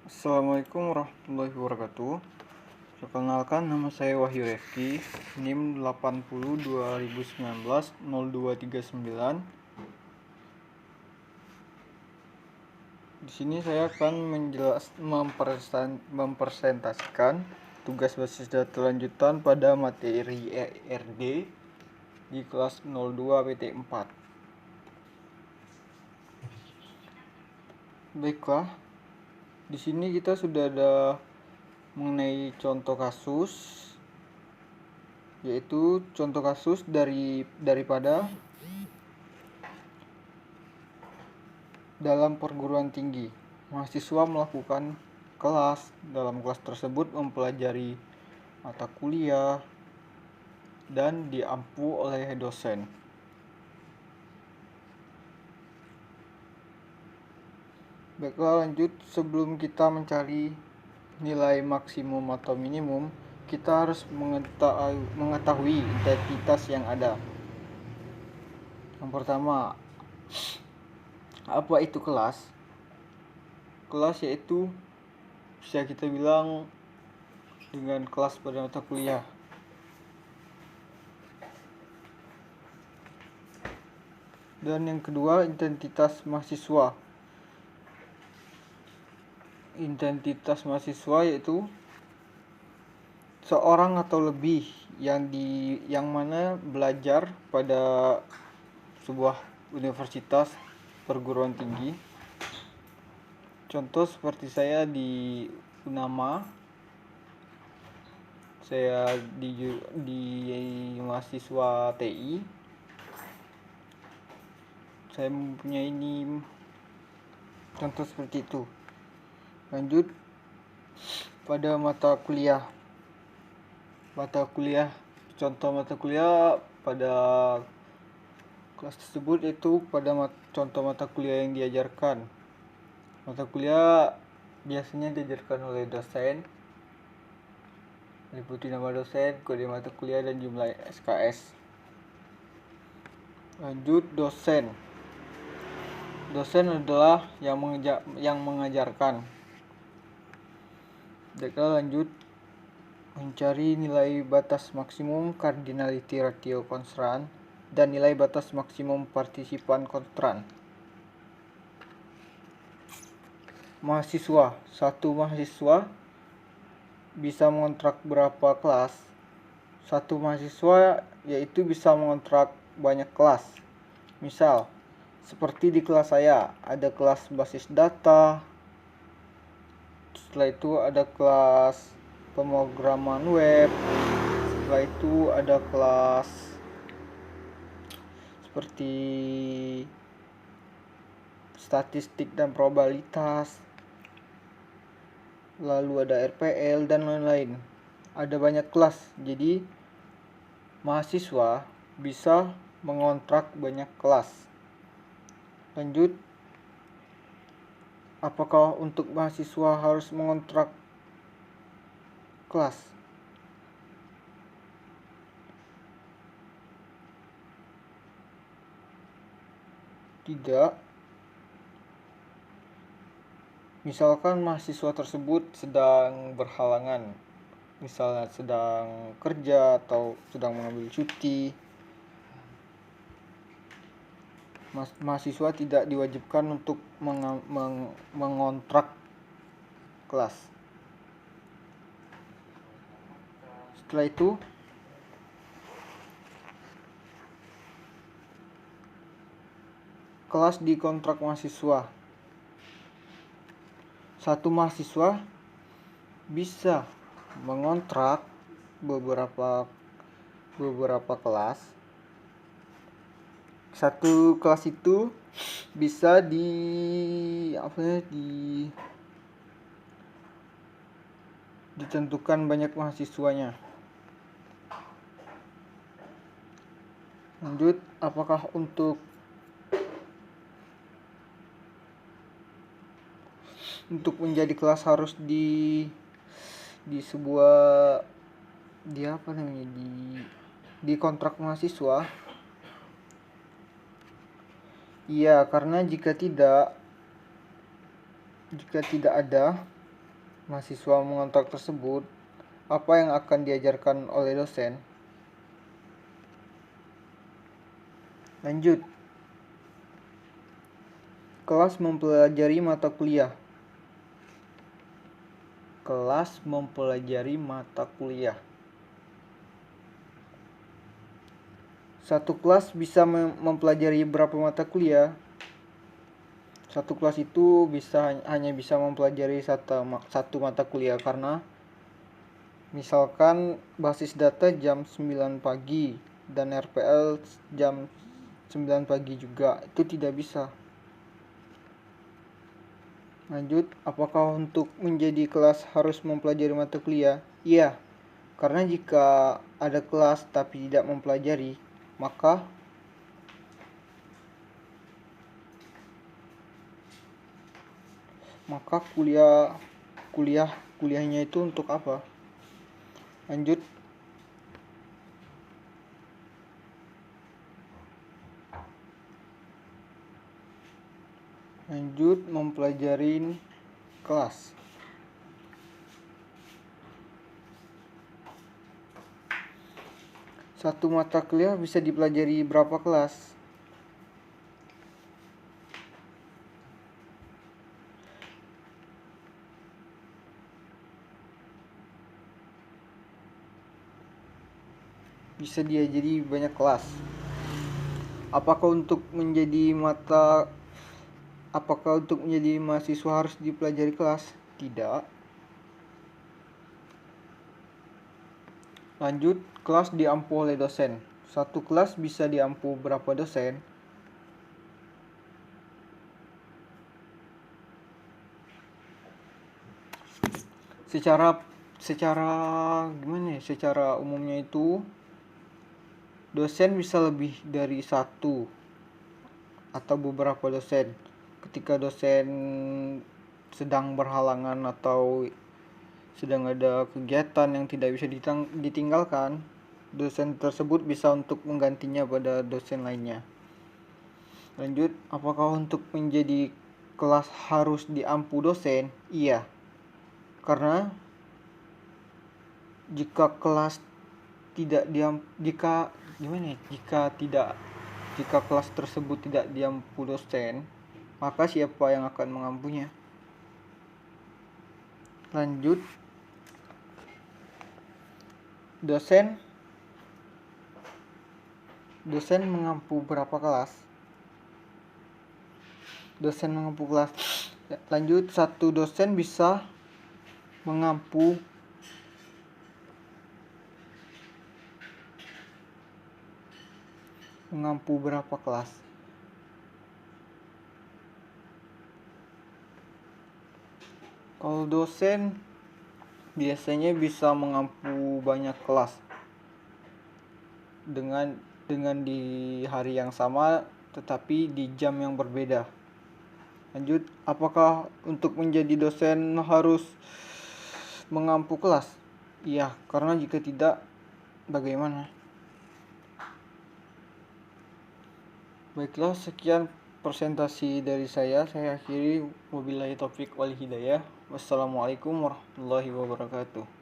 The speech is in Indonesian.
Assalamualaikum warahmatullahi wabarakatuh. Perkenalkan, nama saya Wahyu Refki, NIM 80 2019 0239. Di sini saya akan mempresentasikan tugas basis data lanjutan pada materi ERD di kelas 02 PT 4. Baiklah, di sini kita sudah ada mengenai contoh kasus, yaitu contoh kasus daripada dalam perguruan tinggi. Mahasiswa melakukan kelas. Dalam kelas tersebut mempelajari mata kuliah dan diampu oleh dosen. Baiklah, lanjut. Sebelum kita mencari nilai maksimum atau minimum, kita harus mengetahui identitas yang ada. Yang pertama, apa itu kelas? Kelas yaitu bisa kita bilang dengan kelas pada mata kuliah. Dan yang kedua, identitas mahasiswa. Identitas mahasiswa yaitu seorang atau lebih yang mana belajar pada sebuah universitas perguruan tinggi. Contoh seperti saya di Unama, saya di mahasiswa TI, saya mempunyai ini contoh seperti itu. Lanjut pada mata kuliah. Contoh mata kuliah pada kelas tersebut itu pada contoh mata kuliah yang diajarkan. Mata kuliah biasanya diajarkan oleh dosen, meliputi nama dosen, kode mata kuliah, dan jumlah SKS. Lanjut, dosen. Dosen adalah yang mengajarkan. Baiklah, lanjut mencari nilai batas maksimum cardinality ratio konstan dan nilai batas maksimum partisipan konstan. Mahasiswa. Satu mahasiswa bisa mengontrak berapa kelas? Satu mahasiswa yaitu bisa mengontrak banyak kelas. Misal, seperti di kelas saya, ada kelas basis data, setelah itu ada kelas pemrograman web, setelah itu ada kelas seperti statistik dan probabilitas, lalu ada RPL dan lain-lain. Ada banyak kelas, jadi mahasiswa bisa mengontrak banyak kelas. Lanjut, apakah untuk mahasiswa harus mengontrak kelas? Tidak. Misalkan mahasiswa tersebut sedang berhalangan, misalnya sedang kerja atau sedang mengambil cuti, mahasiswa tidak diwajibkan untuk mengontrak kelas. Setelah itu, kelas dikontrak mahasiswa. Satu mahasiswa bisa mengontrak beberapa kelas. Satu kelas itu bisa ditentukan banyak mahasiswanya. Lanjut, apakah untuk menjadi kelas harus di sebuah di kontrak mahasiswa? Iya, karena jika tidak ada mahasiswa mengontrak tersebut, apa yang akan diajarkan oleh dosen? Lanjut. Kelas mempelajari mata kuliah. Kelas mempelajari mata kuliah. Satu kelas bisa mempelajari berapa mata kuliah? Satu kelas itu hanya bisa mempelajari satu mata kuliah, karena misalkan basis data jam 9 pagi dan RPL jam 9 pagi juga, itu tidak bisa. Lanjut, apakah untuk menjadi kelas harus mempelajari mata kuliah? Iya, karena jika ada kelas tapi tidak mempelajari, maka kuliahnya itu untuk apa? Lanjut. Mempelajari kelas. Satu mata kuliah bisa dipelajari berapa kelas? Bisa diajari banyak kelas. Apakah untuk menjadi mahasiswa harus dipelajari kelas? Tidak. Lanjut, kelas diampu oleh dosen. Satu kelas bisa diampu berapa dosen? Secara umumnya itu dosen bisa lebih dari satu atau beberapa dosen. Ketika dosen sedang berhalangan atau sedang ada kegiatan yang tidak bisa ditinggalkan, dosen tersebut bisa untuk menggantinya pada dosen lainnya. Lanjut, apakah untuk menjadi kelas harus diampu dosen? Iya, karena jika kelas kelas tersebut tidak diampu dosen, maka siapa yang akan mengampunya? Lanjut, dosen mengampu berapa kelas? Dosen mengampu kelas. Lanjut, satu dosen bisa mengampu berapa kelas? Kalau dosen biasanya bisa mengampu banyak kelas dengan di hari yang sama tetapi di jam yang berbeda. Lanjut, apakah untuk menjadi dosen harus mengampu kelas? Iya, karena jika tidak, bagaimana? Baiklah, sekian presentasi dari saya akhiri. Wabillahi taufik wal hidayah. Wassalamualaikum warahmatullahi wabarakatuh.